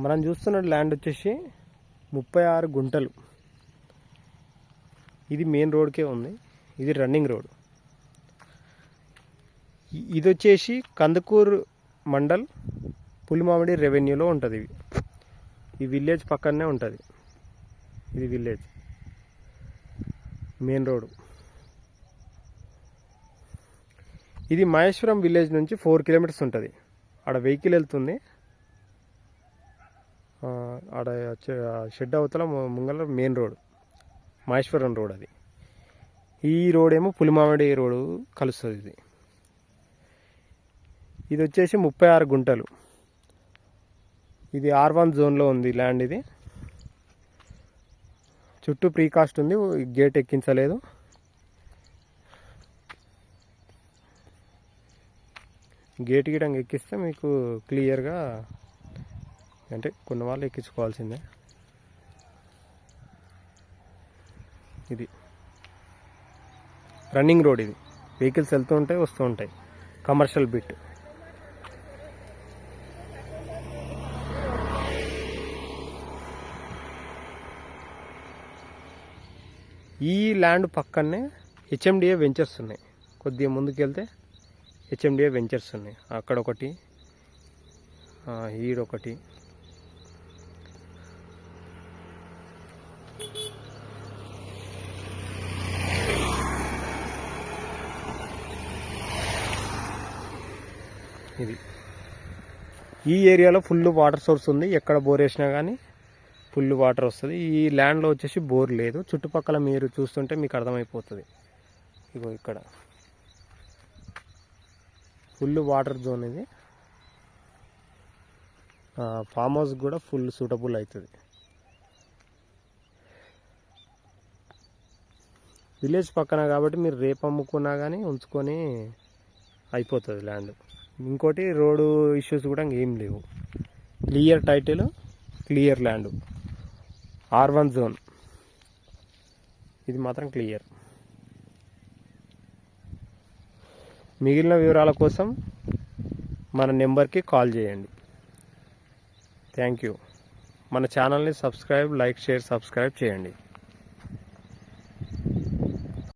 మనం చూస్తున్న ల్యాండ్ వచ్చేసి 36 గుంటలు. ఇది మెయిన్ రోడ్కే ఉంది, ఇది రన్నింగ్ రోడ్. ఇది వచ్చేసి కందుకూరు మండల్ పులిమామిడి రెవెన్యూలో ఉంటుంది. ఈ విలేజ్ పక్కనే ఉంటుంది. ఇది విలేజ్ మెయిన్ రోడ్. ఇది మహేశ్వరం విలేజ్ నుంచి 4 కిలోమీటర్స్ ఉంటుంది. ఆడ వెహికల్ వెళ్తుంది. ఆడ షెడ్ అవతల ముంగల మెయిన్ రోడ్ మహేశ్వరం రోడ్. అది ఈ రోడ్ ఏమో పులిమామిడి రోడ్ కలుస్తుంది. ఇది వచ్చేసి 36 గుంటలు. ఇది R1 జోన్లో ఉంది ల్యాండ్. ఇది చుట్టూ ప్రీకాస్ట్ ఉంది, గేట్ ఎక్కించలేదు. గేట్ గీయడానికి ఎక్కిస్తే మీకు క్లియర్గా, అంటే కొన్ని వాళ్ళు ఎక్కించుకోవాల్సిందే. ఇది రన్నింగ్ రోడ్. ఇది వెహికల్స్ వెళ్తూ ఉంటాయి, వస్తూ ఉంటాయి. Commercial bit. ఈ ల్యాండ్ పక్కనే HMDA వెంచర్స్ ఉన్నాయి. కొద్దిగా ముందుకు వెళ్తే HMDA వెంచర్స్ ఉన్నాయి. అక్కడ ఒకటి, ఈడొకటి. ఇది ఈ ఏరియాలో ఫుల్ వాటర్ సోర్స్ ఉంది. ఎక్కడ బోర్ వేసినా కానీ ఫుల్ వాటర్ వస్తుంది. ఈ ల్యాండ్లో వచ్చేసి బోర్ లేదు. చుట్టుపక్కల మీరు చూస్తుంటే మీకు అర్థమైపోతుంది. ఇగో ఇక్కడ ఫుల్ వాటర్ జోన్. ఇది ఫామ్ హౌస్ కూడా ఫుల్ సూటబుల్ అవుతుంది. విలేజ్ పక్కన కాబట్టి మీరు రేపు అమ్ముకున్నా కానీ ఉంచుకొని అయిపోతుంది ల్యాండ్. ఇంకోటి రోడ్డు ఇష్యూస్ కూడా ఏం లేవు. Clear title, clear land. R1 zone. ఇది మాత్రం క్లియర్. మిగిలిన వివరాల కోసం మన నెంబర్కి కాల్ చేయండి. Thank you. మన ఛానల్ని సబ్స్క్రైబ్, లైక్, షేర్, సబ్స్క్రైబ్ చేయండి.